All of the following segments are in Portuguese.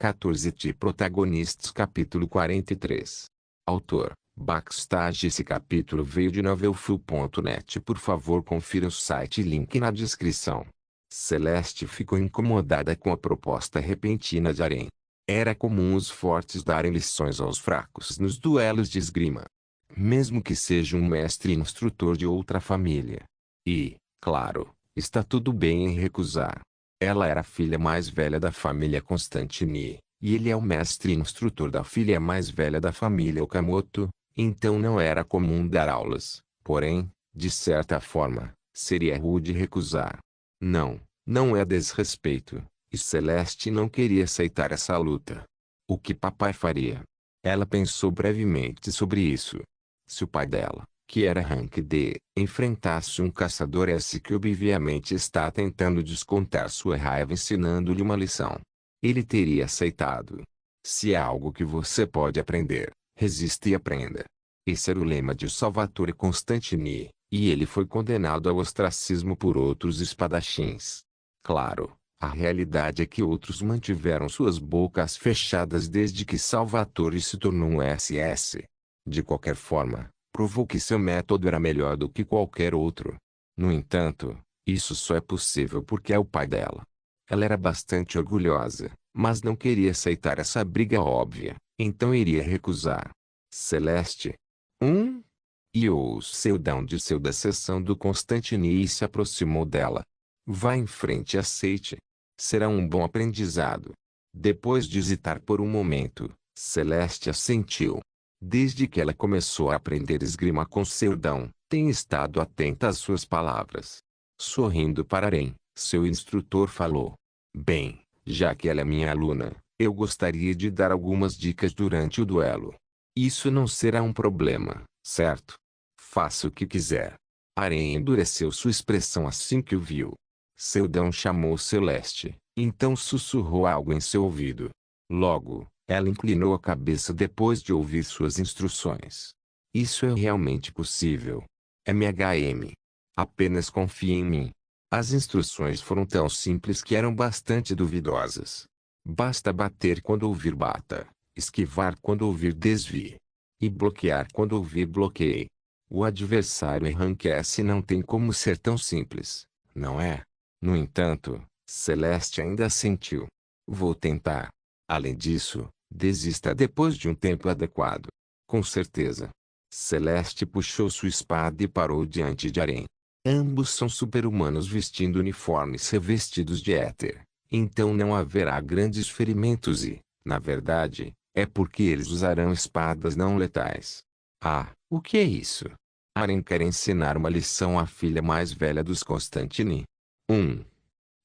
14 Protagonistas Capítulo 43. Autor, Backstage. Esse capítulo veio de novelfull.net. Por favor, confira o site e link na descrição. Celeste ficou incomodada com a proposta repentina de Aren. Era comum os fortes darem lições aos fracos nos duelos de esgrima, mesmo que seja um mestre instrutor de outra família. E, claro, está tudo bem em recusar. Ela era a filha mais velha da família Constantini, e ele é o mestre instrutor da filha mais velha da família Okamoto, então não era comum dar aulas. Porém, de certa forma, seria rude recusar. Não é desrespeito, e Celeste não queria aceitar essa luta. O que papai faria? Ela pensou brevemente sobre isso. Se o pai dela, que era Rank D, enfrentasse um caçador S que obviamente está tentando descontar sua raiva ensinando-lhe uma lição, ele teria aceitado. Se é algo que você pode aprender, resista e aprenda. Esse era o lema de Salvatore Constantini, e ele foi condenado ao ostracismo por outros espadachins. Claro, a realidade é que outros mantiveram suas bocas fechadas desde que Salvatore se tornou um SS. De qualquer forma, provou que seu método era melhor do que qualquer outro. No entanto, isso só é possível porque é o pai dela. Ela era bastante orgulhosa, mas não queria aceitar essa briga óbvia, então iria recusar. Celeste. E o Seudão disse da seção do Constantini e se aproximou dela. Vá em frente e aceite. Será um bom aprendizado. Depois de hesitar por um momento, Celeste assentiu. Desde que ela começou a aprender esgrima com Seudão, tem estado atenta às suas palavras. Sorrindo para Aren, seu instrutor falou. Bem, já que ela é minha aluna, eu gostaria de dar algumas dicas durante o duelo. Isso não será um problema, certo? Faça o que quiser. Aren endureceu sua expressão assim que o viu. Seudão chamou Celeste, então sussurrou algo em seu ouvido. Logo, ela inclinou a cabeça depois de ouvir suas instruções. Isso é realmente possível. MHM. Apenas confie em mim. As instruções foram tão simples que eram bastante duvidosas. Basta bater quando ouvir bata, esquivar quando ouvir desvie, e bloquear quando ouvir bloqueie. O adversário em Rank S não tem como ser tão simples, não é? No entanto, Celeste ainda sentiu. Vou tentar. Além disso, desista depois de um tempo adequado. Com certeza. Celeste puxou sua espada e parou diante de Aren. Ambos são super-humanos vestindo uniformes revestidos de éter. Então não haverá grandes ferimentos e, na verdade, é porque eles usarão espadas não letais. Ah, o que é isso? Aren quer ensinar uma lição à filha mais velha dos Constantini.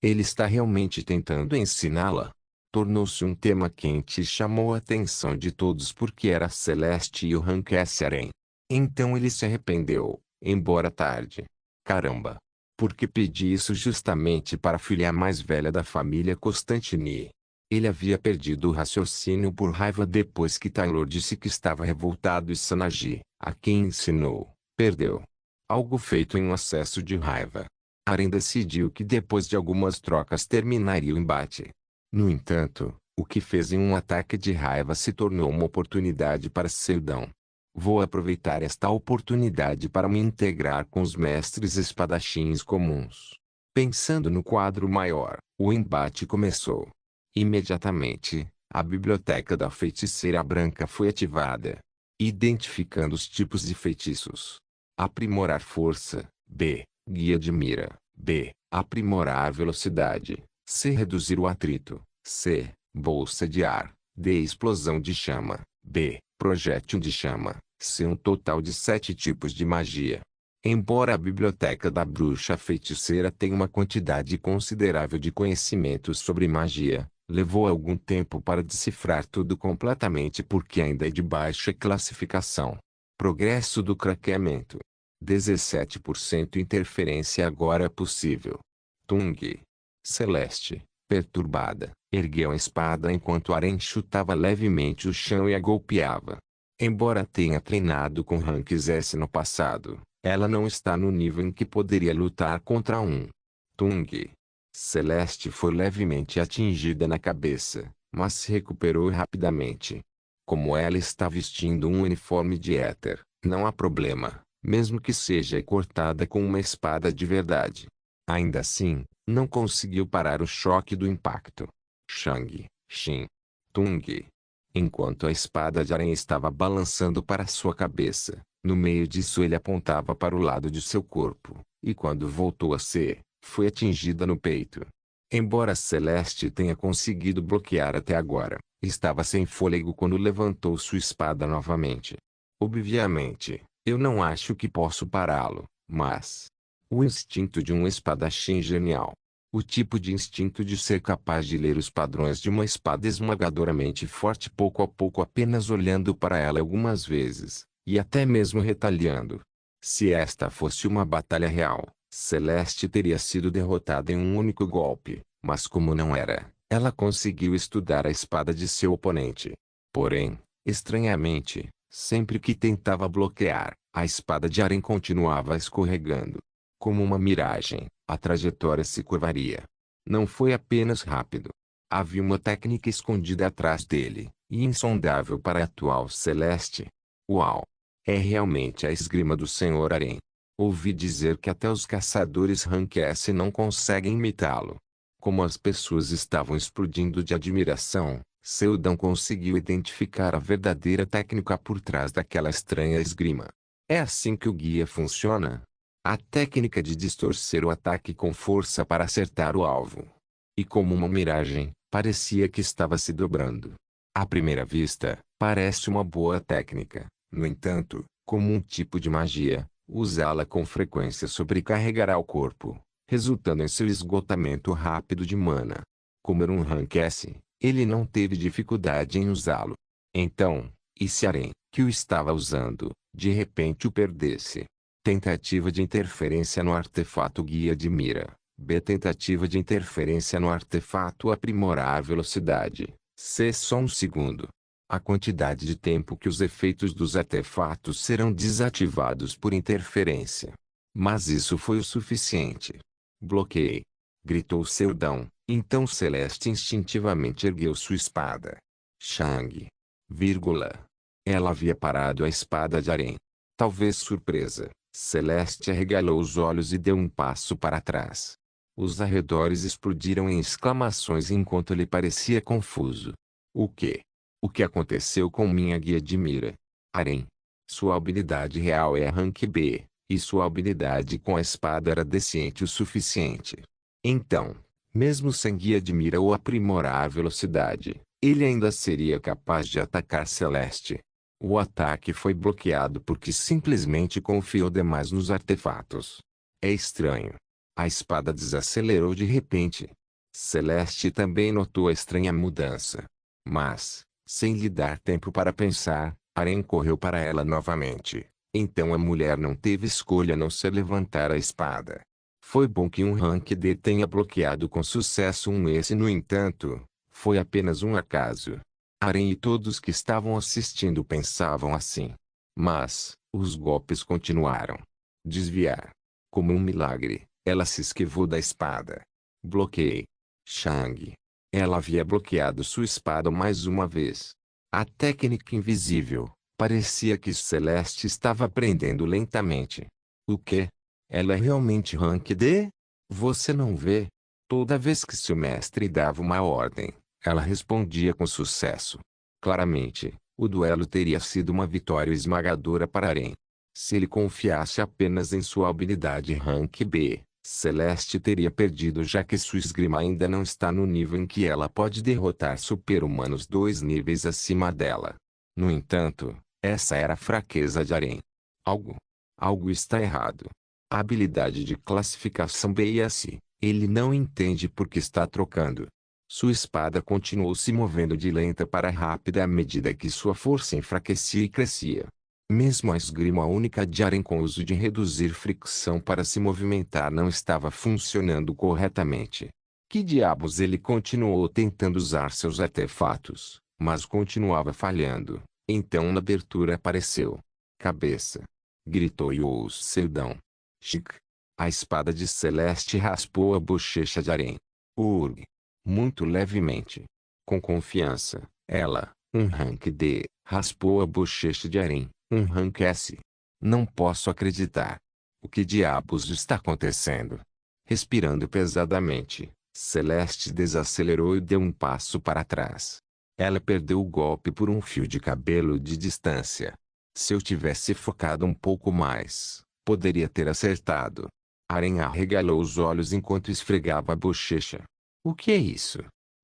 Ele está realmente tentando ensiná-la? Tornou-se um tema quente e chamou a atenção de todos porque era Celeste e o Rank S. Aren. Então ele se arrependeu, embora tarde. Caramba! Por que pedi isso justamente para a filha mais velha da família Constantini? Ele havia perdido o raciocínio por raiva depois que Taylor disse que estava revoltado e Sanagi, a quem ensinou, perdeu. Algo feito em um acesso de raiva. Aren decidiu que depois de algumas trocas terminaria o embate. No entanto, o que fez em um ataque de raiva se tornou uma oportunidade para Seudão. Vou aproveitar esta oportunidade para me integrar com os mestres espadachins comuns. Pensando no quadro maior, o embate começou. Imediatamente, a biblioteca da feiticeira branca foi ativada, identificando os tipos de feitiços. Aprimorar força, B. Guia de mira, B. Aprimorar velocidade, C. Reduzir o atrito, C. Bolsa de ar, D. Explosão de chama, B. Projétil de chama, C. Um total de 7 tipos de magia. Embora a biblioteca da bruxa feiticeira tenha uma quantidade considerável de conhecimentos sobre magia, levou algum tempo para decifrar tudo completamente porque ainda é de baixa classificação. Progresso do craqueamento. 17% interferência agora é possível. Tung. Celeste, perturbada, ergueu a espada enquanto Aren chutava levemente o chão e a golpeava. Embora tenha treinado com ranks S no passado, ela não está no nível em que poderia lutar contra um Tung. Celeste foi levemente atingida na cabeça, mas se recuperou rapidamente. Como ela está vestindo um uniforme de éter, não há problema, mesmo que seja cortada com uma espada de verdade. Ainda assim, não conseguiu parar o choque do impacto. Shang, Xin, Tung. Enquanto a espada de aranha estava balançando para sua cabeça, no meio disso ele apontava para o lado de seu corpo, e quando voltou a ser, foi atingida no peito. Embora Celeste tenha conseguido bloquear até agora, estava sem fôlego quando levantou sua espada novamente. Obviamente, eu não acho que posso pará-lo, mas... O instinto de um espadachim genial. O tipo de instinto de ser capaz de ler os padrões de uma espada esmagadoramente forte pouco a pouco apenas olhando para ela algumas vezes, e até mesmo retalhando. Se esta fosse uma batalha real, Celeste teria sido derrotada em um único golpe, mas como não era, ela conseguiu estudar a espada de seu oponente. Porém, estranhamente, sempre que tentava bloquear, a espada de Aren continuava escorregando. Como uma miragem, a trajetória se curvaria. Não foi apenas rápido. Havia uma técnica escondida atrás dele, e insondável para a atual Celeste. Uau! É realmente a esgrima do Senhor Aren. Ouvi dizer que até os caçadores Rank S não conseguem imitá-lo. Como as pessoas estavam explodindo de admiração, Seldon conseguiu identificar a verdadeira técnica por trás daquela estranha esgrima. É assim que o guia funciona? A técnica de distorcer o ataque com força para acertar o alvo. E como uma miragem, parecia que estava se dobrando. À primeira vista, parece uma boa técnica. No entanto, como um tipo de magia, usá-la com frequência sobrecarregará o corpo, resultando em seu esgotamento rápido de mana. Como era um rank S, ele não teve dificuldade em usá-lo. Então, e se Aren, que o estava usando, de repente o perdesse? Tentativa de interferência no artefato guia de mira. B. Tentativa de interferência no artefato aprimorar a velocidade. C. Só um segundo. A quantidade de tempo que os efeitos dos artefatos serão desativados por interferência. Mas isso foi o suficiente. Bloqueei! Gritou Seldon. Então Celeste instintivamente ergueu sua espada. Shang. Vírgula. Ela havia parado a espada de Aren. Talvez surpresa, Celeste arregalou os olhos e deu um passo para trás. Os arredores explodiram em exclamações enquanto ele parecia confuso. O quê? O que aconteceu com minha guia de mira? Aren. Sua habilidade real é rank B, e sua habilidade com a espada era decente o suficiente. Então, mesmo sem guia de mira ou aprimorar a velocidade, ele ainda seria capaz de atacar Celeste. O ataque foi bloqueado porque simplesmente confiou demais nos artefatos. É estranho. A espada desacelerou de repente. Celeste também notou a estranha mudança. Mas, sem lhe dar tempo para pensar, Aren correu para ela novamente. Então a mulher não teve escolha a não ser levantar a espada. Foi bom que um rank D tenha bloqueado com sucesso um S. No entanto, foi apenas um acaso. Aren e todos que estavam assistindo pensavam assim. Mas, os golpes continuaram. Desviar. Como um milagre, ela se esquivou da espada. Bloqueei. Shang. Ela havia bloqueado sua espada mais uma vez. A técnica invisível. Parecia que Celeste estava aprendendo lentamente. O quê? Ela é realmente rank D? Você não vê? Toda vez que seu mestre dava uma ordem, ela respondia com sucesso. Claramente, o duelo teria sido uma vitória esmagadora para Aren. Se ele confiasse apenas em sua habilidade rank B, Celeste teria perdido já que sua esgrima ainda não está no nível em que ela pode derrotar super-humanos 2 níveis acima dela. No entanto, essa era a fraqueza de Aren. Algo está errado. A habilidade de classificação BS, ele não entende por que está trocando. Sua espada continuou se movendo de lenta para rápida à medida que sua força enfraquecia e crescia. Mesmo a esgrima única de Aren com uso de reduzir fricção para se movimentar não estava funcionando corretamente. Que diabos, ele continuou tentando usar seus artefatos, mas continuava falhando. Então uma abertura apareceu. Cabeça! Gritou Yous Seldon. Chic! A espada de Celeste raspou a bochecha de Aren. Urg! Muito levemente. Com confiança, ela, um rank D, raspou a bochecha de Aren, um rank S. Não posso acreditar. O que diabos está acontecendo? Respirando pesadamente, Celeste desacelerou e deu um passo para trás. Ela perdeu o golpe por um fio de cabelo de distância. Se eu tivesse focado um pouco mais, poderia ter acertado. Aren arregalou os olhos enquanto esfregava a bochecha. O que é isso?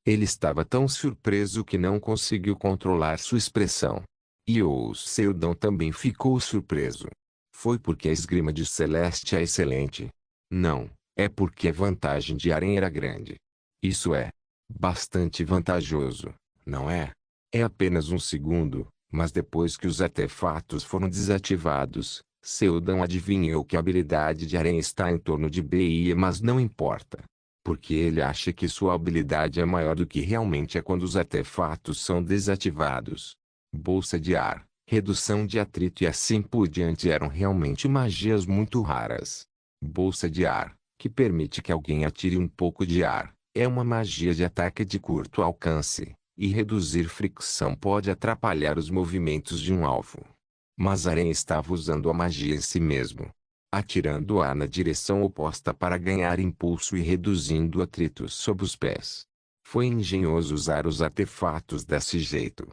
Ele estava tão surpreso que não conseguiu controlar sua expressão. E o Seldon também ficou surpreso. Foi porque a esgrima de Celeste é excelente. Não, é porque a vantagem de Aren era grande. Isso é bastante vantajoso, não é? É apenas um segundo, mas depois que os artefatos foram desativados, Seldon adivinhou que a habilidade de Aren está em torno de BI, mas não importa. Porque ele acha que sua habilidade é maior do que realmente é quando os artefatos são desativados. Bolsa de ar, redução de atrito e assim por diante eram realmente magias muito raras. Bolsa de ar, que permite que alguém atire um pouco de ar, é uma magia de ataque de curto alcance, e reduzir fricção pode atrapalhar os movimentos de um alvo. Mas Aren estava usando a magia em si mesmo, atirando ar na direção oposta para ganhar impulso e reduzindo atritos sob os pés. Foi engenhoso usar os artefatos desse jeito.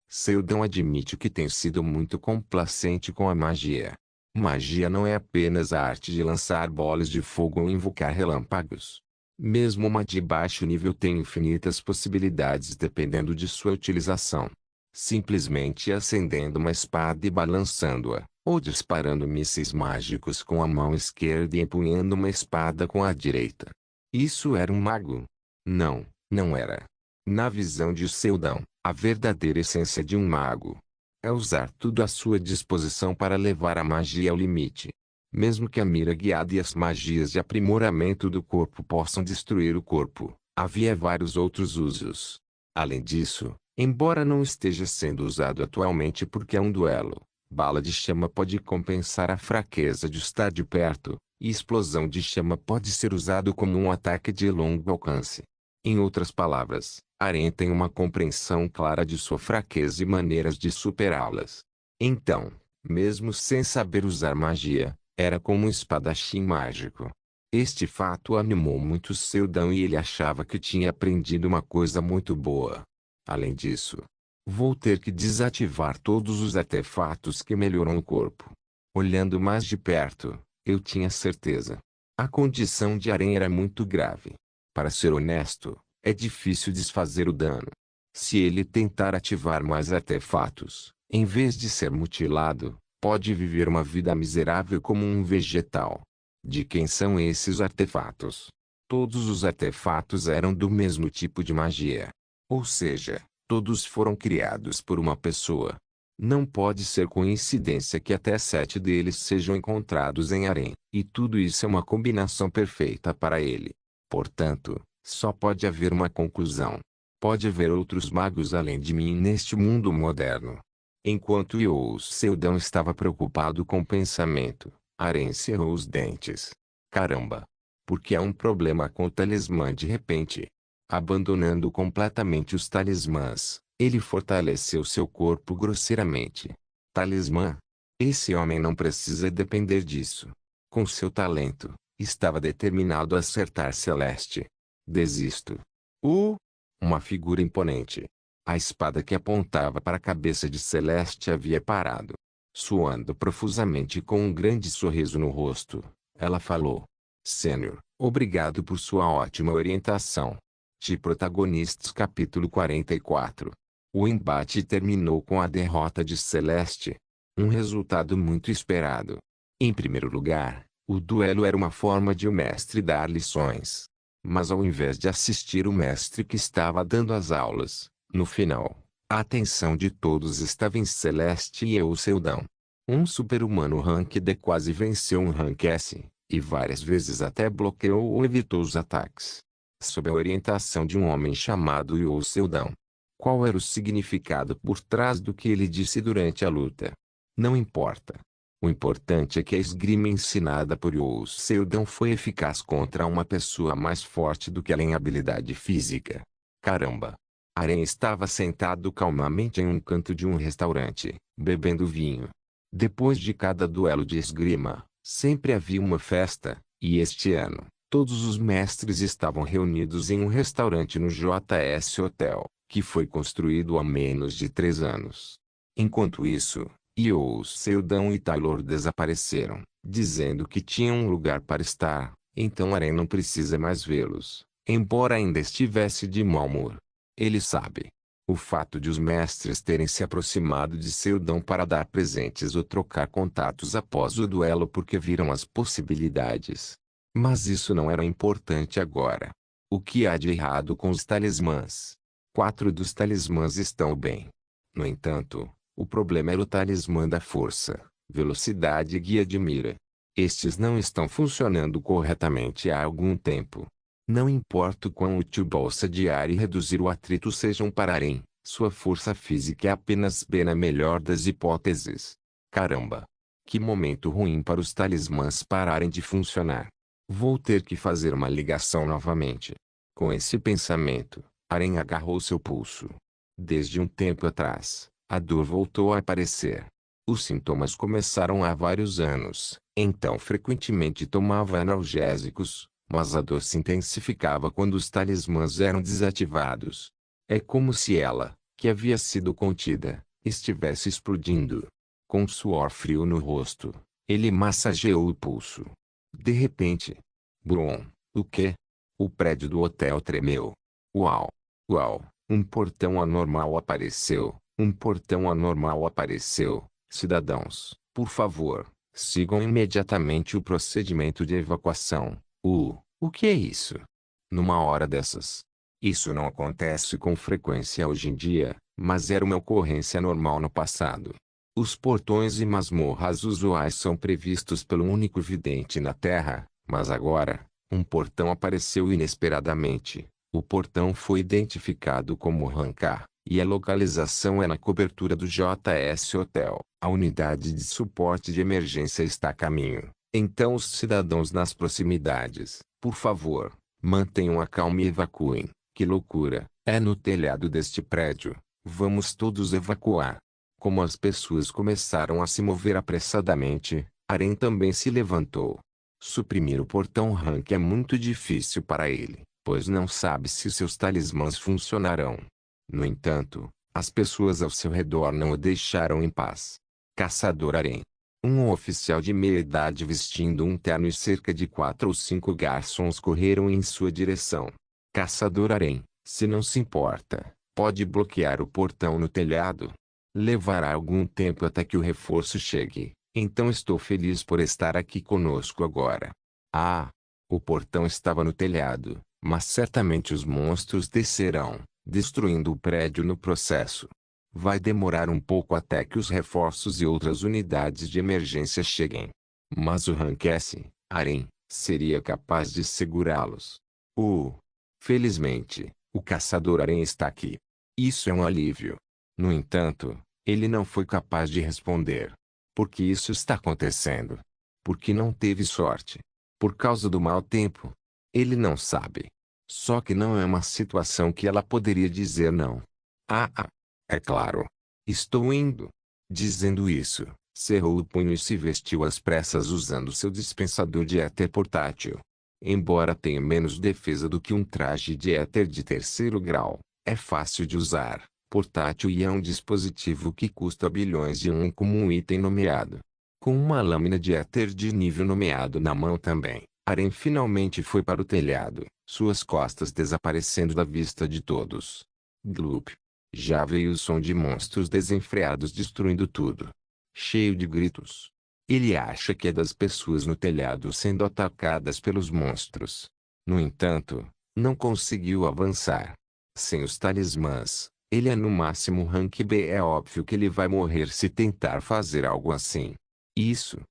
Seldon admite que tem sido muito complacente com a magia. Magia não é apenas a arte de lançar bolas de fogo ou invocar relâmpagos. Mesmo uma de baixo nível tem infinitas possibilidades dependendo de sua utilização. Simplesmente acendendo uma espada e balançando-a, ou disparando mísseis mágicos com a mão esquerda e empunhando uma espada com a direita. Isso era um mago? Não, não era. Na visão de Seldon, a verdadeira essência de um mago é usar tudo à sua disposição para levar a magia ao limite. Mesmo que a mira guiada e as magias de aprimoramento do corpo possam destruir o corpo, havia vários outros usos. Além disso, embora não esteja sendo usado atualmente porque é um duelo, bala de chama pode compensar a fraqueza de estar de perto, e explosão de chama pode ser usado como um ataque de longo alcance. Em outras palavras, Aren tem uma compreensão clara de sua fraqueza e maneiras de superá-las. Então, mesmo sem saber usar magia, era como um espadachim mágico. Este fato animou muito Seldon e ele achava que tinha aprendido uma coisa muito boa. Além disso, vou ter que desativar todos os artefatos que melhoram o corpo. Olhando mais de perto, eu tinha certeza. A condição de Aren era muito grave. Para ser honesto, é difícil desfazer o dano. Se ele tentar ativar mais artefatos, em vez de ser mutilado, pode viver uma vida miserável como um vegetal. De quem são esses artefatos? Todos os artefatos eram do mesmo tipo de magia. Ou seja, todos foram criados por uma pessoa. Não pode ser coincidência que até 7 deles sejam encontrados em Aren, e tudo isso é uma combinação perfeita para ele. Portanto, só pode haver uma conclusão. Pode haver outros magos além de mim neste mundo moderno. Enquanto Seldon estava preocupado com o pensamento, Aren cerrou os dentes. Caramba! Porque há um problema com o talismã de repente. Abandonando completamente os talismãs, ele fortaleceu seu corpo grosseiramente. Talismã? Esse homem não precisa depender disso. Com seu talento, estava determinado a acertar Celeste. Desisto. Uma figura imponente. A espada que apontava para a cabeça de Celeste havia parado. Suando profusamente com um grande sorriso no rosto, ela falou: Sênior, obrigado por sua ótima orientação. Protagonistas capítulo 44. O embate terminou com a derrota de Celeste. Um resultado muito esperado. Em primeiro lugar, o duelo era uma forma de o mestre dar lições. Mas ao invés de assistir o mestre que estava dando as aulas, no final, a atenção de todos estava em Celeste e Seldon. Um super-humano rank D quase venceu um rank S, e várias vezes até bloqueou ou evitou os ataques. Sob a orientação de um homem chamado Seldon. Qual era o significado por trás do que ele disse durante a luta? Não importa. O importante é que a esgrima ensinada por Seldon foi eficaz contra uma pessoa mais forte do que ela em habilidade física. Caramba! Aren estava sentado calmamente em um canto de um restaurante, bebendo vinho. Depois de cada duelo de esgrima, sempre havia uma festa, e este ano, todos os mestres estavam reunidos em um restaurante no JS Hotel, que foi construído há menos de 3 anos. Enquanto isso, Io Seldon e Taylor desapareceram, dizendo que tinham um lugar para estar, então Aren não precisa mais vê-los, embora ainda estivesse de mau humor. Ele sabe. O fato de os mestres terem se aproximado de Seldon para dar presentes ou trocar contatos após o duelo porque viram as possibilidades. Mas isso não era importante agora. O que há de errado com os talismãs? 4 dos talismãs estão bem. No entanto, o problema era o talismã da força, velocidade e guia de mira. Estes não estão funcionando corretamente há algum tempo. Não importa o quão útil bolsa de ar e reduzir o atrito sejam para Aren, sua força física é apenas B na melhor das hipóteses. Caramba! Que momento ruim para os talismãs pararem de funcionar. Vou ter que fazer uma ligação novamente. Com esse pensamento, Aren agarrou seu pulso. Desde um tempo atrás, a dor voltou a aparecer. Os sintomas começaram há vários anos, então frequentemente tomava analgésicos, mas a dor se intensificava quando os talismãs eram desativados. É como se ela, que havia sido contida, estivesse explodindo. Com suor frio no rosto, ele massageou o pulso. De repente, brum, o quê? O prédio do hotel tremeu. Uau! Uau! Um portão anormal apareceu. Um portão anormal apareceu. Cidadãos, por favor, sigam imediatamente o procedimento de evacuação. O que é isso? Numa hora dessas. Isso não acontece com frequência hoje em dia, mas era uma ocorrência normal no passado. Os portões e masmorras usuais são previstos pelo único vidente na Terra, mas agora, um portão apareceu inesperadamente. O portão foi identificado como Rankar, e a localização é na cobertura do JS Hotel. A unidade de suporte de emergência está a caminho. Então os cidadãos nas proximidades, por favor, mantenham a calma e evacuem. Que loucura! É no telhado deste prédio. Vamos todos evacuar. Como as pessoas começaram a se mover apressadamente, Aren também se levantou. Suprimir o portão Rank é muito difícil para ele, pois não sabe se seus talismãs funcionarão. No entanto, as pessoas ao seu redor não o deixaram em paz. Caçador Aren. Um oficial de meia-idade vestindo um terno e cerca de 4 ou 5 garçons correram em sua direção. Caçador Aren, se não se importa, pode bloquear o portão no telhado? Levará algum tempo até que o reforço chegue, então estou feliz por estar aqui conosco agora. Ah! O portão estava no telhado, mas certamente os monstros descerão, destruindo o prédio no processo. Vai demorar um pouco até que os reforços e outras unidades de emergência cheguem. Mas o Rank S, Aren, seria capaz de segurá-los. Felizmente, o caçador Aren está aqui. Isso é um alívio. No entanto, ele não foi capaz de responder. Por que isso está acontecendo? Porque não teve sorte. Por causa do mau tempo. Ele não sabe. Só que não é uma situação que ela poderia dizer não. É claro. Estou indo. Dizendo isso, cerrou o punho e se vestiu às pressas usando seu dispensador de éter portátil. Embora tenha menos defesa do que um traje de éter de 3º grau, é fácil de usar, portátil e é um dispositivo que custa bilhões de como um item nomeado. Com uma lâmina de éter de nível nomeado na mão também, Aren finalmente foi para o telhado, suas costas desaparecendo da vista de todos. Gloop. Já veio o som de monstros desenfreados destruindo tudo. Cheio de gritos. Ele acha que é das pessoas no telhado sendo atacadas pelos monstros. No entanto, não conseguiu avançar. Sem os talismãs, ele é no máximo Rank B. É óbvio que ele vai morrer se tentar fazer algo assim. Isso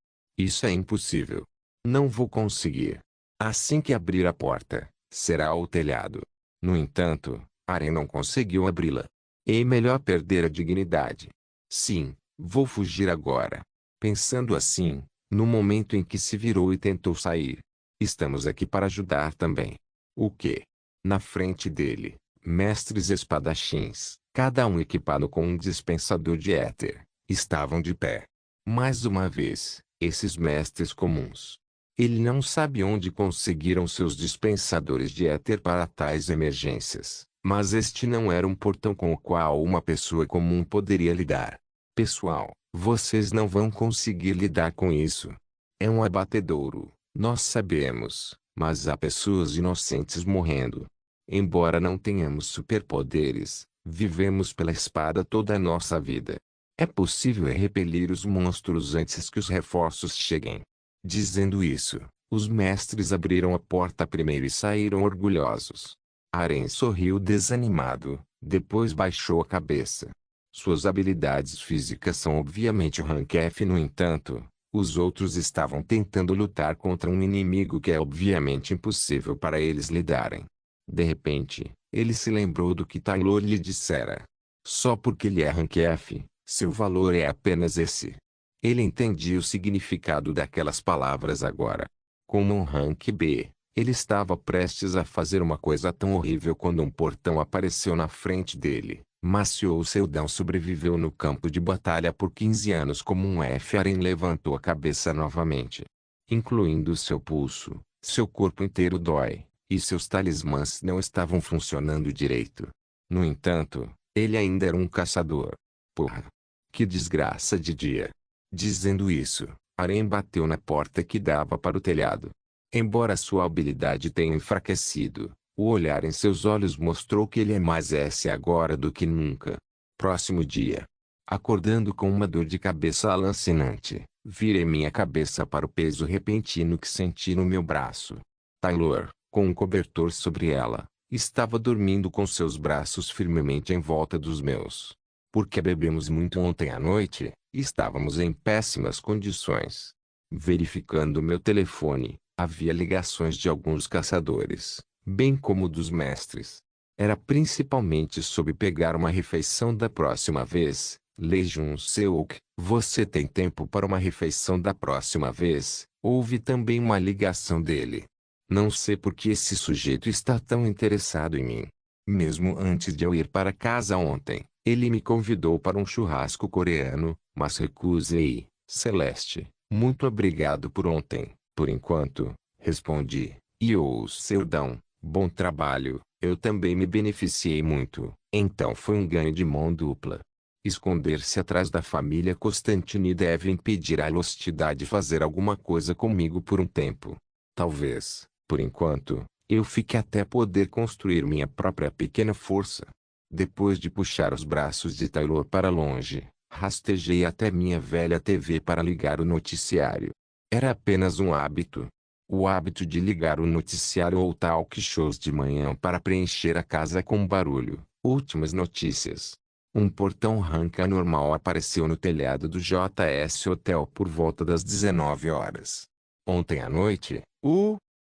é impossível. Não vou conseguir. Assim que abrir a porta, será o telhado. No entanto, Aren não conseguiu abri-la. É melhor perder a dignidade. Sim, vou fugir agora. Pensando assim, no momento em que se virou e tentou sair. Estamos aqui para ajudar também. O quê? Na frente dele, Mestres espadachins, cada um equipado com um dispensador de éter, estavam de pé. Mais uma vez, esses mestres comuns. Ele não sabe onde conseguiram seus dispensadores de éter para tais emergências, mas este não era um portão com o qual uma pessoa comum poderia lidar. Pessoal, vocês não vão conseguir lidar com isso. É um abatedouro, nós sabemos, mas há pessoas inocentes morrendo. Embora não tenhamos superpoderes, vivemos pela espada toda a nossa vida. É possível repelir os monstros antes que os reforços cheguem. Dizendo isso, os mestres abriram a porta primeiro e saíram orgulhosos. Arém sorriu desanimado, depois baixou a cabeça. Suas habilidades físicas são obviamente o rank F, no entanto, os outros estavam tentando lutar contra um inimigo que é obviamente impossível para eles lidarem. De repente, ele se lembrou do que Taylor lhe dissera. Só porque ele é rank F, seu valor é apenas esse. Ele entendia o significado daquelas palavras agora. Como um rank B, ele estava prestes a fazer uma coisa tão horrível quando um portão apareceu na frente dele. Maciou Seldão sobreviveu no campo de batalha por 15 anos como um F. Aren levantou a cabeça novamente. Incluindo seu pulso, seu corpo inteiro dói, e seus talismãs não estavam funcionando direito. No entanto, ele ainda era um caçador. Porra! Que desgraça de dia! Dizendo isso, Aren bateu na porta que dava para o telhado. Embora sua habilidade tenha enfraquecido, o olhar em seus olhos mostrou que ele é mais S agora do que nunca. Próximo dia. Acordando com uma dor de cabeça alucinante, virei minha cabeça para o peso repentino que senti no meu braço. Taylor, com um cobertor sobre ela, estava dormindo com seus braços firmemente em volta dos meus. Porque bebemos muito ontem à noite, e estávamos em péssimas condições. Verificando meu telefone, havia ligações de alguns caçadores, bem como dos mestres. Era principalmente sobre pegar uma refeição da próxima vez. Lejun Seok, você tem tempo para uma refeição da próxima vez? Houve também uma ligação dele. Não sei por que esse sujeito está tão interessado em mim. Mesmo antes de eu ir para casa ontem, ele me convidou para um churrasco coreano, mas recusei. Celeste, muito obrigado por ontem. Por enquanto, respondi. E o Seldão, bom trabalho, eu também me beneficiei muito. Então foi um ganho de mão dupla. Esconder-se atrás da família Constantini deve impedir a Lostidade de fazer alguma coisa comigo por um tempo. Talvez, por enquanto, eu fique até poder construir minha própria pequena força. Depois de puxar os braços de Taylor para longe, rastejei até minha velha TV para ligar o noticiário. Era apenas um hábito. O hábito de ligar o noticiário ou talk shows de manhã para preencher a casa com barulho. Últimas notícias. Um portão rank anormal apareceu no telhado do JS Hotel por volta das 19 horas. Ontem à noite,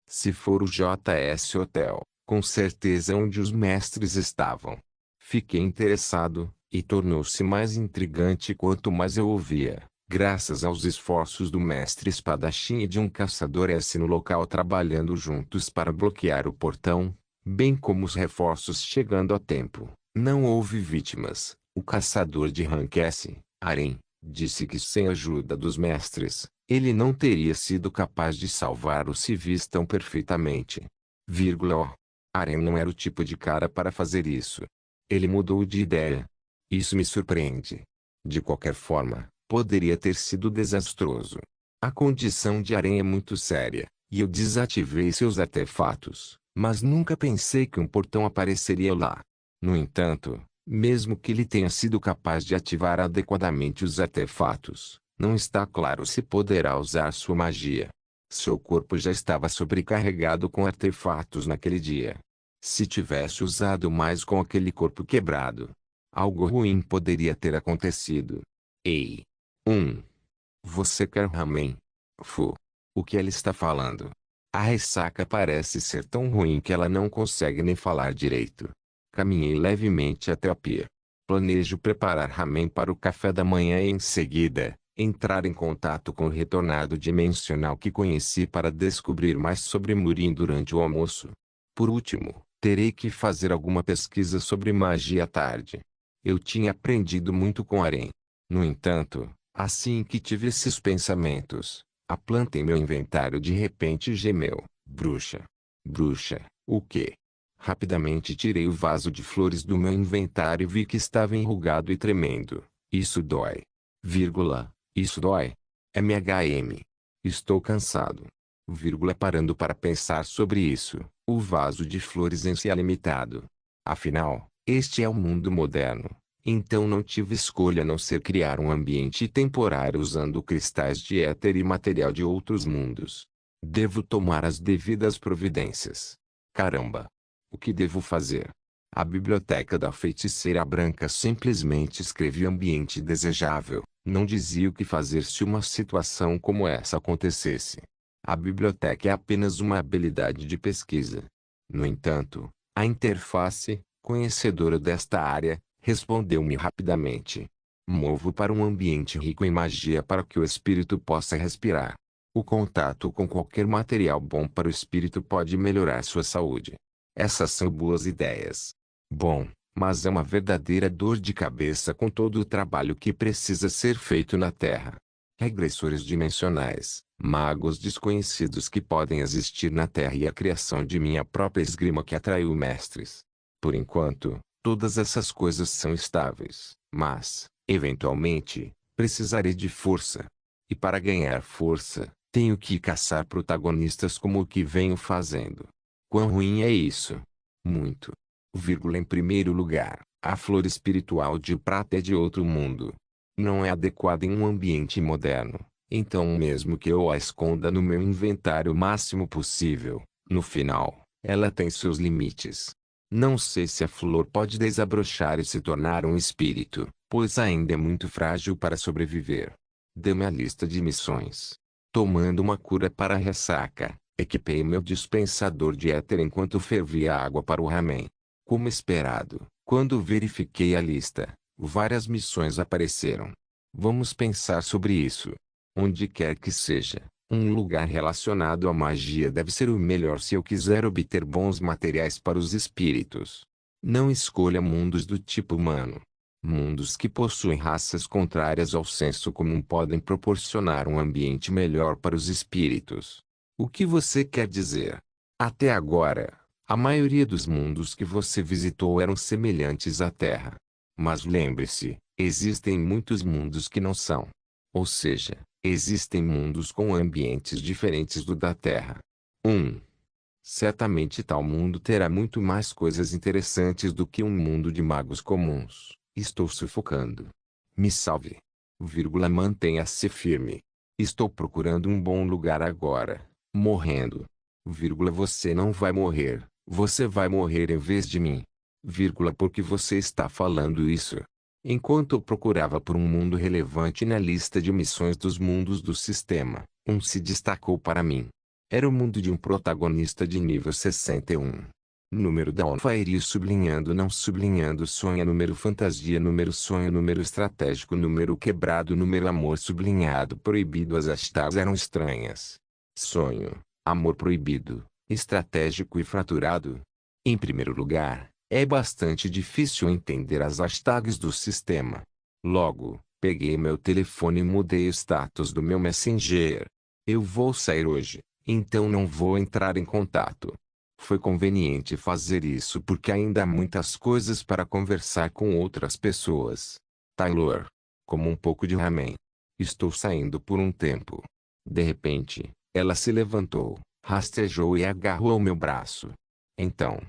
se for o JS Hotel, com certeza é onde os mestres estavam. Fiquei interessado, e tornou-se mais intrigante quanto mais eu ouvia, graças aos esforços do mestre espadachim e de um caçador S no local trabalhando juntos para bloquear o portão, bem como os reforços chegando a tempo. Não houve vítimas. O caçador de rank S, Aren, disse que sem a ajuda dos mestres, ele não teria sido capaz de salvar os civis tão perfeitamente. Aren não era o tipo de cara para fazer isso. Ele mudou de ideia. Isso me surpreende. De qualquer forma, poderia ter sido desastroso. A condição de Aren é muito séria, e eu desativei seus artefatos, mas nunca pensei que um portão apareceria lá. No entanto, mesmo que ele tenha sido capaz de ativar adequadamente os artefatos, não está claro se poderá usar sua magia. Seu corpo já estava sobrecarregado com artefatos naquele dia. Se tivesse usado mais com aquele corpo quebrado, algo ruim poderia ter acontecido. Ei! Você quer ramen? O que ela está falando? A ressaca parece ser tão ruim que ela não consegue nem falar direito. Caminhei levemente até a pia. Planejo preparar ramen para o café da manhã e em seguida, entrar em contato com o retornado dimensional que conheci para descobrir mais sobre Murin durante o almoço. Por último, Terei que fazer alguma pesquisa sobre magia à tarde. Eu tinha aprendido muito com Arém. No entanto, assim que tive esses pensamentos, a planta em meu inventário de repente gemeu. Bruxa. Bruxa, o quê? Rapidamente tirei o vaso de flores do meu inventário e vi que estava enrugado e tremendo. Isso dói. Vírgula. Isso dói. MHM. Estou cansado. Vírgula, parando para pensar sobre isso, o vaso de flores em si é limitado. Afinal, este é o mundo moderno. Então não tive escolha a não ser criar um ambiente temporário usando cristais de éter e material de outros mundos. Devo tomar as devidas providências. Caramba! O que devo fazer? A biblioteca da feiticeira branca simplesmente escrevia ambiente desejável, não dizia o que fazer se uma situação como essa acontecesse. A biblioteca é apenas uma habilidade de pesquisa. No entanto, a interface, conhecedora desta área, respondeu-me rapidamente. Movo para um ambiente rico em magia para que o espírito possa respirar. O contato com qualquer material bom para o espírito pode melhorar sua saúde. Essas são boas ideias. Bom, mas é uma verdadeira dor de cabeça com todo o trabalho que precisa ser feito na Terra. Regressores dimensionais, magos desconhecidos que podem existir na Terra e a criação de minha própria esgrima que atraiu mestres. Por enquanto, todas essas coisas são estáveis, mas, eventualmente, precisarei de força. E para ganhar força, tenho que caçar protagonistas como o que venho fazendo. Quão ruim é isso? Muito. Vírgula, em primeiro lugar, a flor espiritual de prata é de outro mundo. Não é adequada em um ambiente moderno, então mesmo que eu a esconda no meu inventário o máximo possível, no final, ela tem seus limites. Não sei se a flor pode desabrochar e se tornar um espírito, pois ainda é muito frágil para sobreviver. Dê-me a lista de missões. Tomando uma cura para a ressaca, equipei meu dispensador de éter enquanto fervia água para o ramen. Como esperado, quando verifiquei a lista, várias missões apareceram. Vamos pensar sobre isso. Onde quer que seja, um lugar relacionado à magia deve ser o melhor se eu quiser obter bons materiais para os espíritos. Não escolha mundos do tipo humano. Mundos que possuem raças contrárias ao senso comum podem proporcionar um ambiente melhor para os espíritos. O que você quer dizer? Até agora, a maioria dos mundos que você visitou eram semelhantes à Terra. Mas lembre-se, existem muitos mundos que não são. Ou seja, existem mundos com ambientes diferentes do da Terra. 1. Certamente tal mundo terá muito mais coisas interessantes do que um mundo de magos comuns. Estou sufocando. Me salve. Vírgula, mantenha-se firme. Estou procurando um bom lugar agora. Morrendo. Vírgula, você não vai morrer. Você vai morrer em vez de mim. Vírgula, por que você está falando isso? Enquanto eu procurava por um mundo relevante na lista de missões dos mundos do sistema, um se destacou para mim. Era o mundo de um protagonista de nível 61. Número da Alfairi sublinhando não sublinhando sonho número fantasia número sonho número estratégico número quebrado número amor sublinhado proibido. As hashtags eram estranhas. Sonho, amor proibido, estratégico e fraturado. Em primeiro lugar, é bastante difícil entender as hashtags do sistema. Logo, peguei meu telefone e mudei o status do meu Messenger. Eu vou sair hoje, então não vou entrar em contato. Foi conveniente fazer isso porque ainda há muitas coisas para conversar com outras pessoas. Taylor. Como um pouco de ramen. Estou saindo por um tempo. De repente, ela se levantou, rastejou e agarrou ao meu braço. Então,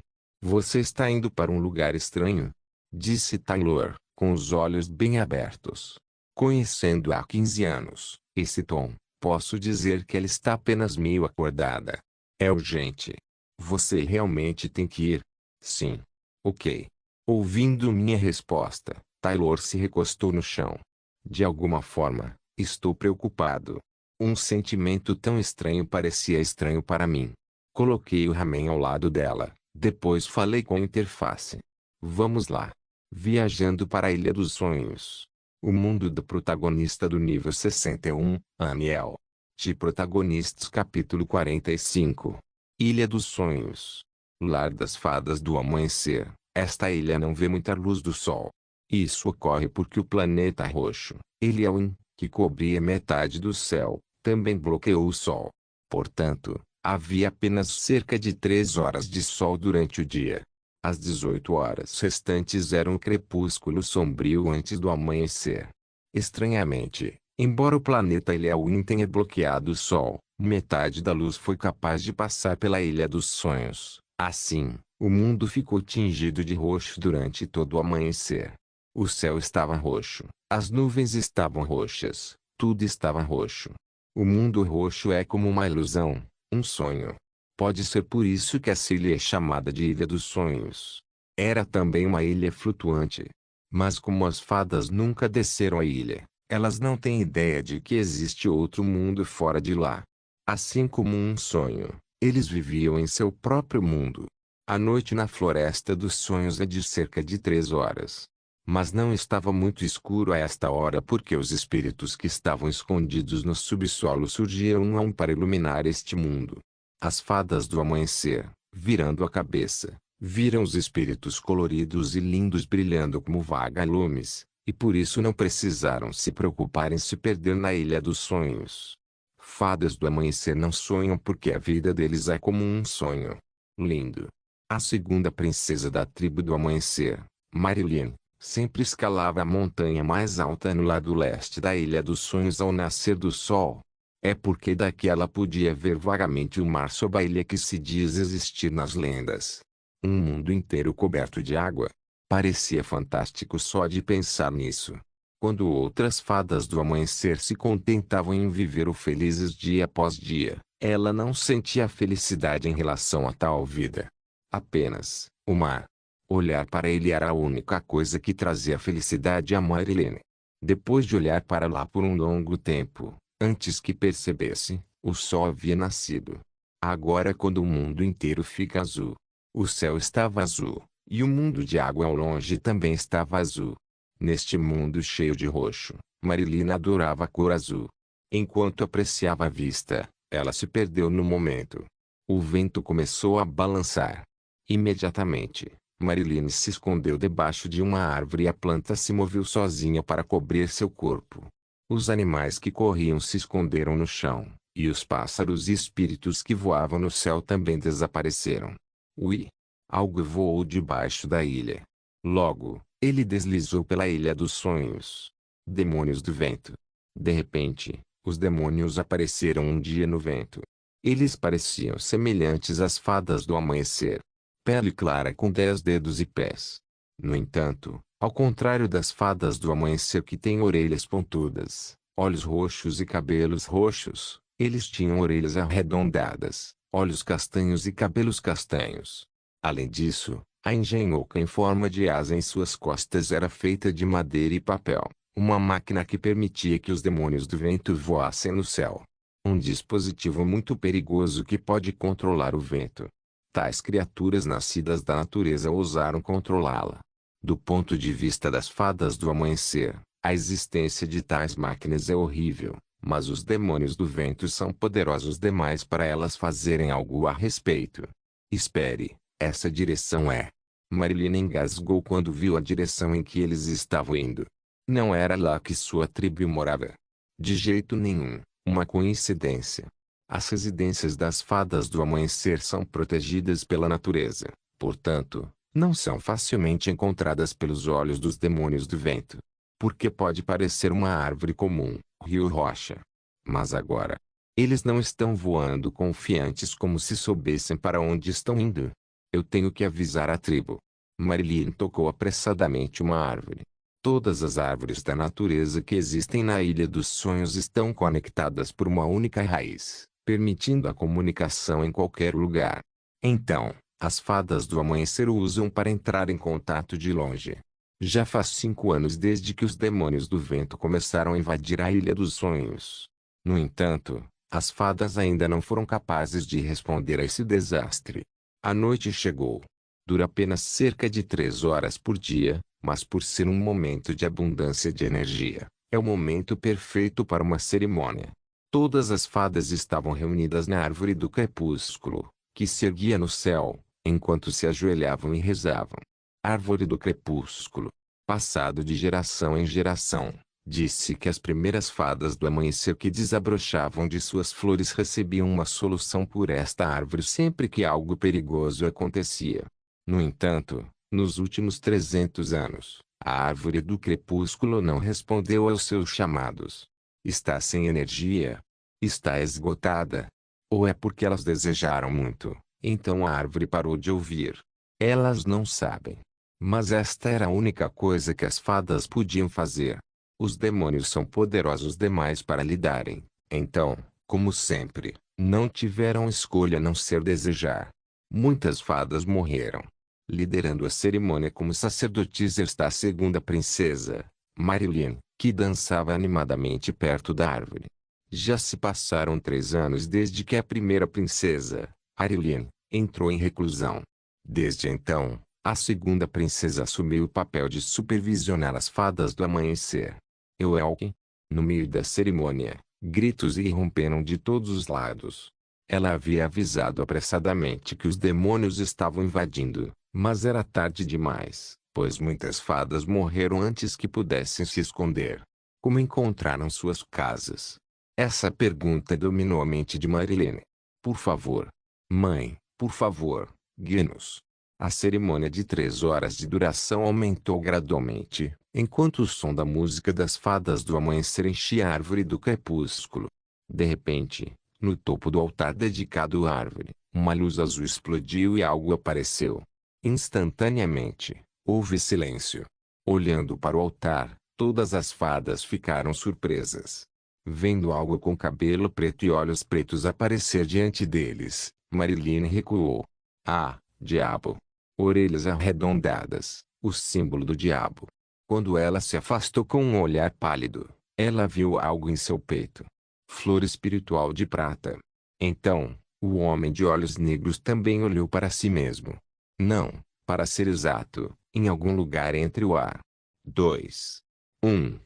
você está indo para um lugar estranho? Disse Taylor, com os olhos bem abertos. Conhecendo-a há 15 anos, esse tom, posso dizer que ela está apenas meio acordada. É urgente. Você realmente tem que ir? Sim. Ok. Ouvindo minha resposta, Taylor se recostou no chão. De alguma forma, estou preocupado. Um sentimento tão estranho parecia estranho para mim. Coloquei o ramen ao lado dela, depois falei com a interface. Vamos lá. Viajando para a Ilha dos Sonhos. O mundo do protagonista do nível 61, Aniel. De Protagonistas capítulo 45. Ilha dos Sonhos. lar das fadas do amanhecer. Esta ilha não vê muita luz do sol. Isso ocorre porque o planeta roxo, Eliawen, que cobria metade do céu, também bloqueou o sol. Portanto, havia apenas cerca de 3 horas de sol durante o dia. As 18 horas restantes eram o crepúsculo sombrio antes do amanhecer. Estranhamente, embora o planeta Eliawen tenha bloqueado o sol, metade da luz foi capaz de passar pela Ilha dos Sonhos. Assim, o mundo ficou tingido de roxo durante todo o amanhecer. O céu estava roxo, as nuvens estavam roxas, tudo estava roxo. O mundo roxo é como uma ilusão, um sonho. Pode ser por isso que essa ilha é chamada de Ilha dos Sonhos. Era também uma ilha flutuante. Mas como as fadas nunca desceram a ilha, elas não têm ideia de que existe outro mundo fora de lá. Assim como um sonho, eles viviam em seu próprio mundo. A noite na Floresta dos Sonhos é de cerca de 3 horas. Mas não estava muito escuro a esta hora porque os espíritos que estavam escondidos no subsolo surgiram um a um para iluminar este mundo. As fadas do amanhecer, virando a cabeça, viram os espíritos coloridos e lindos brilhando como vagalumes, e por isso não precisaram se preocupar em se perder na Ilha dos Sonhos. Fadas do amanhecer não sonham porque a vida deles é como um sonho. Lindo. A segunda princesa da tribo do amanhecer, Marilyn, sempre escalava a montanha mais alta no lado leste da Ilha dos Sonhos ao nascer do sol. É porque daqui ela podia ver vagamente o mar sob a ilha que se diz existir nas lendas. Um mundo inteiro coberto de água. Parecia fantástico só de pensar nisso. Quando outras fadas do amanhecer se contentavam em viver o felizes dia após dia, ela não sentia felicidade em relação a tal vida. Apenas, o mar. Olhar para ele era a única coisa que trazia felicidade a Marilyn. Depois de olhar para lá por um longo tempo, antes que percebesse, o sol havia nascido. Agora quando o mundo inteiro fica azul, o céu estava azul, e o mundo de água ao longe também estava azul. Neste mundo cheio de roxo, Marilyn adorava a cor azul. Enquanto apreciava a vista, ela se perdeu no momento. O vento começou a balançar. Imediatamente, Marilyn se escondeu debaixo de uma árvore e a planta se moveu sozinha para cobrir seu corpo. Os animais que corriam se esconderam no chão, e os pássaros e espíritos que voavam no céu também desapareceram. Ui! Algo voou debaixo da ilha. Logo, ele deslizou pela Ilha dos Sonhos. Demônios do vento. De repente, os demônios apareceram um dia no vento. Eles pareciam semelhantes às fadas do amanhecer. Pele clara com 10 dedos e pés. No entanto, ao contrário das fadas do amanhecer que têm orelhas pontudas, olhos roxos e cabelos roxos, eles tinham orelhas arredondadas, olhos castanhos e cabelos castanhos. Além disso, a engenhoca em forma de asa em suas costas era feita de madeira e papel, uma máquina que permitia que os demônios do vento voassem no céu. Um dispositivo muito perigoso que pode controlar o vento. Tais criaturas nascidas da natureza ousaram controlá-la. Do ponto de vista das fadas do amanhecer, a existência de tais máquinas é horrível, mas os demônios do vento são poderosos demais para elas fazerem algo a respeito. Espere, essa direção é. Marilyn engasgou quando viu a direção em que eles estavam indo. Não era lá que sua tribo morava. De jeito nenhum, uma coincidência. As residências das fadas do amanhecer são protegidas pela natureza, portanto, não são facilmente encontradas pelos olhos dos demônios do vento. Porque pode parecer uma árvore comum, rio rocha. Mas agora, eles não estão voando confiantes como se soubessem para onde estão indo. Eu tenho que avisar a tribo. Marilyn tocou apressadamente uma árvore. Todas as árvores da natureza que existem na Ilha dos Sonhos estão conectadas por uma única raiz, permitindo a comunicação em qualquer lugar. Então, as fadas do amanhecer o usam para entrar em contato de longe. Já faz 5 anos desde que os demônios do vento começaram a invadir a Ilha dos Sonhos. No entanto, as fadas ainda não foram capazes de responder a esse desastre. A noite chegou. Dura apenas cerca de 3 horas por dia, mas por ser um momento de abundância de energia, é o momento perfeito para uma cerimônia. Todas as fadas estavam reunidas na árvore do crepúsculo, que se erguia no céu, enquanto se ajoelhavam e rezavam. Árvore do crepúsculo. Passado de geração em geração, disse que as primeiras fadas do amanhecer que desabrochavam de suas flores recebiam uma solução por esta árvore sempre que algo perigoso acontecia. No entanto, nos últimos 300 anos, a árvore do crepúsculo não respondeu aos seus chamados. Está sem energia? Está esgotada? Ou é porque elas desejaram muito, então a árvore parou de ouvir? Elas não sabem. Mas esta era a única coisa que as fadas podiam fazer. Os demônios são poderosos demais para lidarem. Então, como sempre, não tiveram escolha a não ser desejar. Muitas fadas morreram. Liderando a cerimônia como sacerdotisa está a segunda princesa, Marilyn, que dançava animadamente perto da árvore. Já se passaram 3 anos desde que a primeira princesa, Marilyn, entrou em reclusão. Desde então, a segunda princesa assumiu o papel de supervisionar as fadas do amanhecer. Elke. No meio da cerimônia, gritos irromperam de todos os lados. Ela havia avisado apressadamente que os demônios estavam invadindo, mas era tarde demais, pois muitas fadas morreram antes que pudessem se esconder. Como encontraram suas casas? Essa pergunta dominou a mente de Marilyn. Por favor. Mãe, por favor, guie-nos. A cerimônia de 3 horas de duração aumentou gradualmente, enquanto o som da música das fadas do amanhecer enchia a árvore do crepúsculo. De repente, no topo do altar dedicado à árvore, uma luz azul explodiu e algo apareceu. Instantaneamente, houve silêncio. Olhando para o altar, todas as fadas ficaram surpresas. Vendo algo com cabelo preto e olhos pretos aparecer diante deles, Marilyn recuou. Ah, diabo! Orelhas arredondadas, o símbolo do diabo. Quando ela se afastou com um olhar pálido, ela viu algo em seu peito. Flor espiritual de prata. Então, o homem de olhos negros também olhou para si mesmo. Não, para ser exato, em algum lugar entre o ar. 2. 1.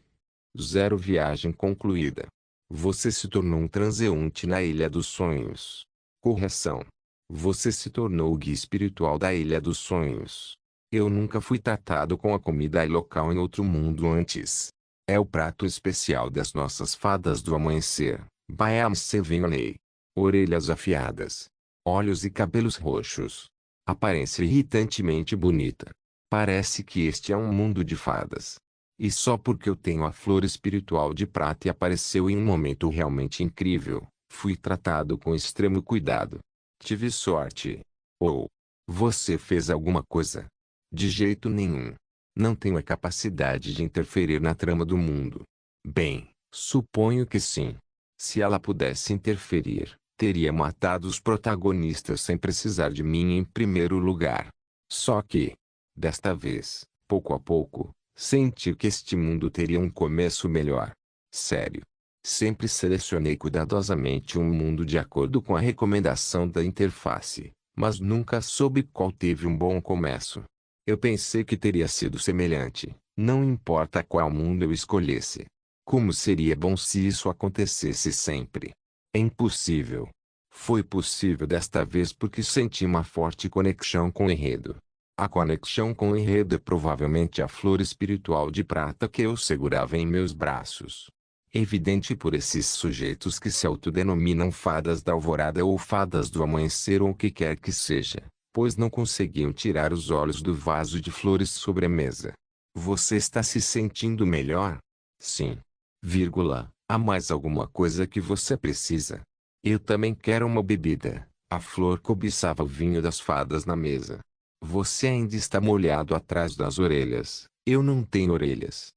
0 Viagem concluída. Você se tornou um transeunte na Ilha dos Sonhos. Correção. Você se tornou o guia espiritual da Ilha dos Sonhos. Eu nunca fui tratado com a comida local em outro mundo antes. É o prato especial das nossas fadas do amanhecer. Baam Sevenley. Orelhas afiadas. Olhos e cabelos roxos. Aparência irritantemente bonita. Parece que este é um mundo de fadas. E só porque eu tenho a flor espiritual de prata e apareceu em um momento realmente incrível, fui tratado com extremo cuidado. Tive sorte. Ou você fez alguma coisa? De jeito nenhum. Não tenho a capacidade de interferir na trama do mundo. Bem, suponho que sim. Se ela pudesse interferir, teria matado os protagonistas sem precisar de mim em primeiro lugar. Só que, desta vez, pouco a pouco, senti que este mundo teria um começo melhor. Sério. Sempre selecionei cuidadosamente um mundo de acordo com a recomendação da interface, mas nunca soube qual teve um bom começo. Eu pensei que teria sido semelhante, não importa qual mundo eu escolhesse. Como seria bom se isso acontecesse sempre? É impossível. Foi possível desta vez porque senti uma forte conexão com o enredo. A conexão com o enredo é provavelmente a flor espiritual de prata que eu segurava em meus braços. Evidente por esses sujeitos que se autodenominam fadas da alvorada ou fadas do amanhecer ou o que quer que seja, pois não conseguiam tirar os olhos do vaso de flores sobre a mesa. Você está se sentindo melhor? Sim. Há mais alguma coisa que você precisa? Eu também quero uma bebida. A flor cobiçava o vinho das fadas na mesa. Você ainda está molhado atrás das orelhas. Eu não tenho orelhas.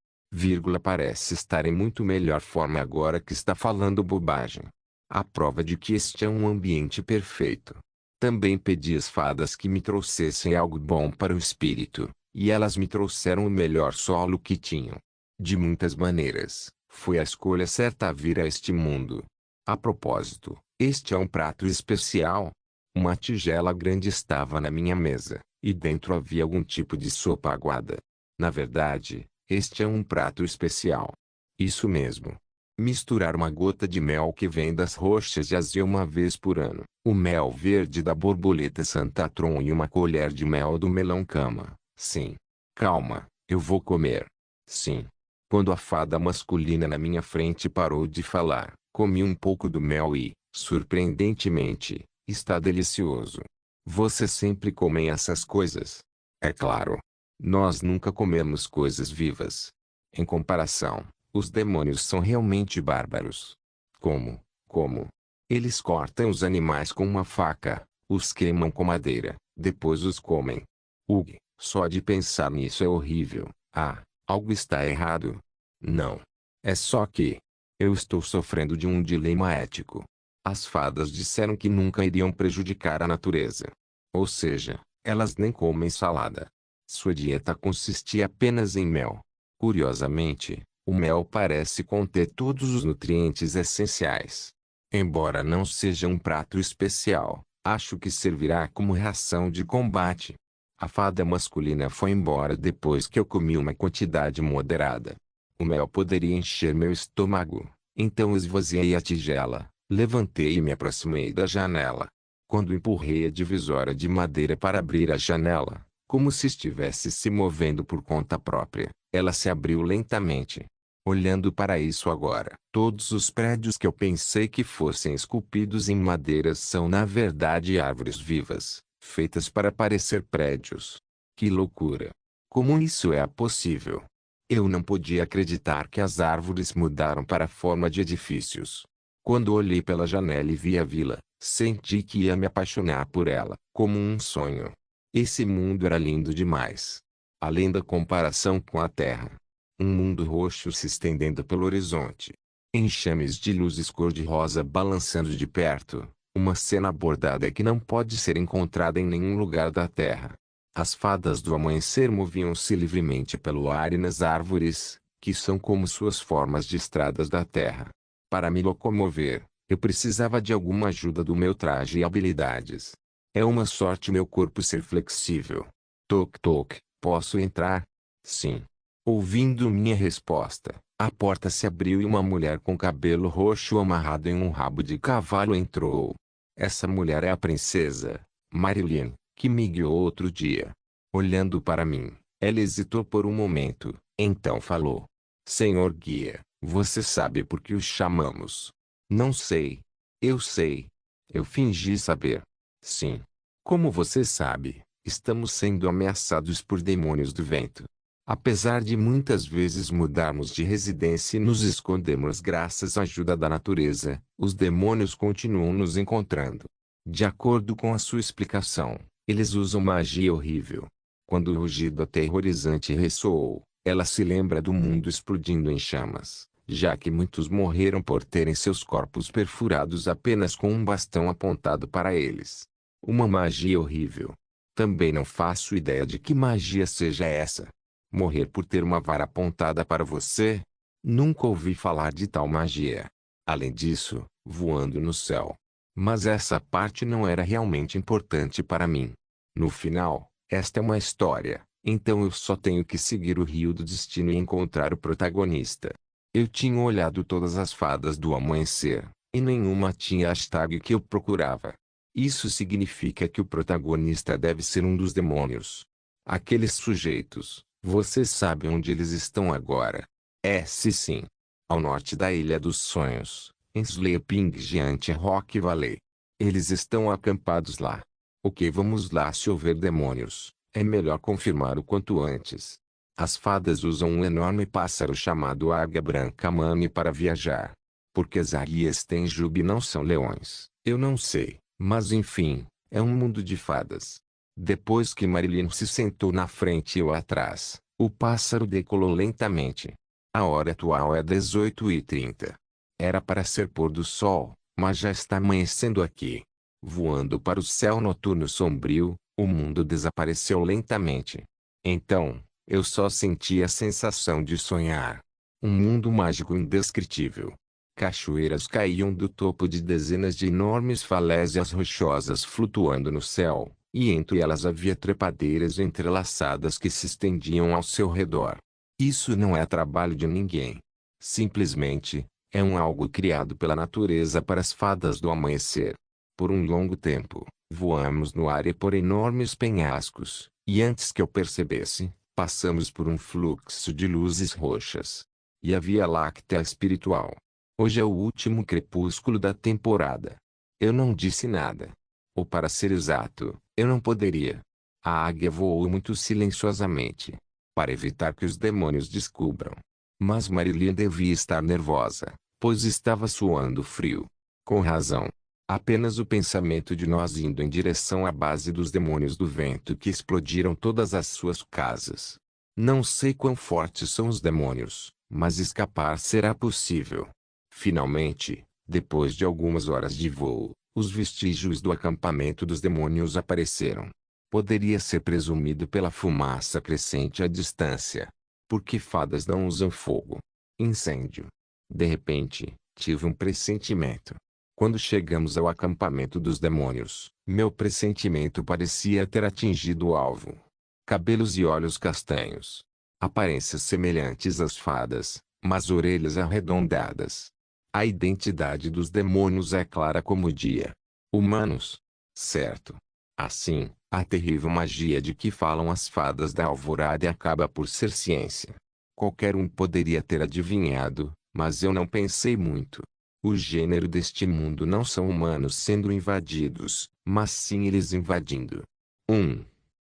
Parece estar em muito melhor forma agora que está falando bobagem. A prova de que este é um ambiente perfeito. Também pedi às fadas que me trouxessem algo bom para o espírito, e elas me trouxeram o melhor solo que tinham. De muitas maneiras, foi a escolha certa a vir a este mundo. A propósito, este é um prato especial. Uma tigela grande estava na minha mesa, e dentro havia algum tipo de sopa aguada. Na verdade, este é um prato especial. Isso mesmo. Misturar uma gota de mel que vem das roxas de azia uma vez por ano, o mel verde da borboleta Santatron e uma colher de mel do melão cama. Sim. Calma, eu vou comer. Sim. Quando a fada masculina na minha frente parou de falar, comi um pouco do mel e, surpreendentemente, está delicioso. Você sempre come essas coisas? É claro. Nós nunca comemos coisas vivas. Em comparação, os demônios são realmente bárbaros. Como? Eles cortam os animais com uma faca, os queimam com madeira, depois os comem. Ugh, só de pensar nisso é horrível. Ah, algo está errado. Não. É só que eu estou sofrendo de um dilema ético. As fadas disseram que nunca iriam prejudicar a natureza. Ou seja, elas nem comem salada. Sua dieta consistia apenas em mel. Curiosamente, o mel parece conter todos os nutrientes essenciais. Embora não seja um prato especial, acho que servirá como ração de combate. A fada masculina foi embora depois que eu comi uma quantidade moderada. O mel poderia encher meu estômago, então esvaziei a tigela, levantei e me aproximei da janela. Quando empurrei a divisória de madeira para abrir a janela, como se estivesse se movendo por conta própria, ela se abriu lentamente. Olhando para isso agora, todos os prédios que eu pensei que fossem esculpidos em madeira são na verdade árvores vivas, feitas para parecer prédios. Que loucura! Como isso é possível? Eu não podia acreditar que as árvores mudaram para a forma de edifícios. Quando olhei pela janela e vi a vila, senti que ia me apaixonar por ela, como um sonho. Esse mundo era lindo demais. Além da comparação com a terra. Um mundo roxo se estendendo pelo horizonte. Enxames de luzes cor-de-rosa balançando de perto. Uma cena bordada que não pode ser encontrada em nenhum lugar da terra. As fadas do amanhecer moviam-se livremente pelo ar e nas árvores, que são como suas formas de estradas da terra. Para me locomover, eu precisava de alguma ajuda do meu traje e habilidades. É uma sorte meu corpo ser flexível. Toc toc, posso entrar? Sim. Ouvindo minha resposta, a porta se abriu e uma mulher com cabelo roxo amarrado em um rabo de cavalo entrou. Essa mulher é a princesa, Marilyn, que me guiou outro dia. Olhando para mim, ela hesitou por um momento, então falou. Senhor guia, você sabe por que os chamamos? Não sei. Eu sei. Eu fingi saber. Sim. Como você sabe, estamos sendo ameaçados por demônios do vento. Apesar de muitas vezes mudarmos de residência e nos escondermos graças à ajuda da natureza, os demônios continuam nos encontrando. De acordo com a sua explicação, eles usam magia horrível. Quando o rugido aterrorizante ressoou, ela se lembra do mundo explodindo em chamas, já que muitos morreram por terem seus corpos perfurados apenas com um bastão apontado para eles. Uma magia horrível. Também não faço ideia de que magia seja essa. Morrer por ter uma vara apontada para você? Nunca ouvi falar de tal magia. Além disso, voando no céu. Mas essa parte não era realmente importante para mim. No final, esta é uma história, então eu só tenho que seguir o rio do destino e encontrar o protagonista. Eu tinha olhado todas as fadas do amanhecer, e nenhuma tinha a hashtag que eu procurava. Isso significa que o protagonista deve ser um dos demônios. Aqueles sujeitos. Você sabe onde eles estão agora? Se sim. Ao norte da Ilha dos Sonhos, em Sleeping Giant Rock Valley. Eles estão acampados lá. Ok, vamos lá. Se houver demônios, é melhor confirmar o quanto antes. As fadas usam um enorme pássaro chamado águia branca mane para viajar. Porque as águias tenjub não são leões, eu não sei, mas enfim, é um mundo de fadas. Depois que Marilyn se sentou na frente e eu atrás, o pássaro decolou lentamente. A hora atual é 18h30. Era para ser pôr do sol, mas já está amanhecendo aqui. Voando para o céu noturno sombrio, o mundo desapareceu lentamente. Então, eu só senti a sensação de sonhar. Um mundo mágico indescritível. Cachoeiras caíam do topo de dezenas de enormes falésias rochosas flutuando no céu. E entre elas havia trepadeiras entrelaçadas que se estendiam ao seu redor. Isso não é trabalho de ninguém. Simplesmente, É um algo criado pela natureza para as fadas do amanhecer. Por um longo tempo, voamos no ar e por enormes penhascos, e antes que eu percebesse, passamos por um fluxo de luzes roxas. E a Via Láctea espiritual. Hoje é o último crepúsculo da temporada. Eu não disse nada. Ou para ser exato, eu não poderia. A águia voou muito silenciosamente, para evitar que os demônios descubram. Mas Marilyn devia estar nervosa, pois estava suando frio. Com razão. Apenas o pensamento de nós indo em direção à base dos demônios do vento que explodiram todas as suas casas. Não sei quão fortes são os demônios, mas escapar será possível. Finalmente, depois de algumas horas de voo, os vestígios do acampamento dos demônios apareceram. Poderia ser presumido pela fumaça crescente à distância. Porque fadas não usam fogo. Incêndio. De repente, tive um pressentimento. Quando chegamos ao acampamento dos demônios, meu pressentimento parecia ter atingido o alvo. Cabelos e olhos castanhos. Aparências semelhantes às fadas, mas orelhas arredondadas. A identidade dos demônios é clara como o dia. Humanos. Certo. Assim, a terrível magia de que falam as fadas da alvorada acaba por ser ciência. Qualquer um poderia ter adivinhado, mas eu não pensei muito. O gênero deste mundo não são humanos sendo invadidos, mas sim eles invadindo. 1.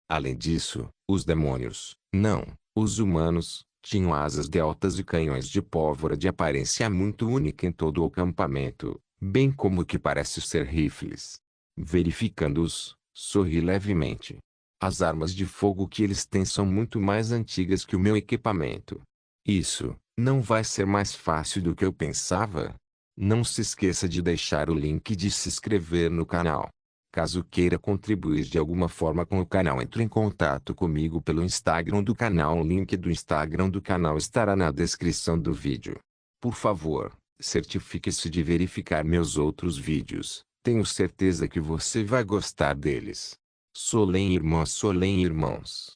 Além disso, os demônios, não, os humanos, tinham asas deltas e canhões de pólvora de aparência muito única em todo o acampamento, bem como o que parece ser rifles. Verificando-os, sorri levemente. As armas de fogo que eles têm são muito mais antigas que o meu equipamento. Isso, não vai ser mais fácil do que eu pensava? Não se esqueça de deixar o link e de se inscrever no canal. Caso queira contribuir de alguma forma com o canal, entre em contato comigo pelo Instagram do canal. O link do Instagram do canal estará na descrição do vídeo. Por favor, certifique-se de verificar meus outros vídeos. Tenho certeza que você vai gostar deles. Solem irmãos.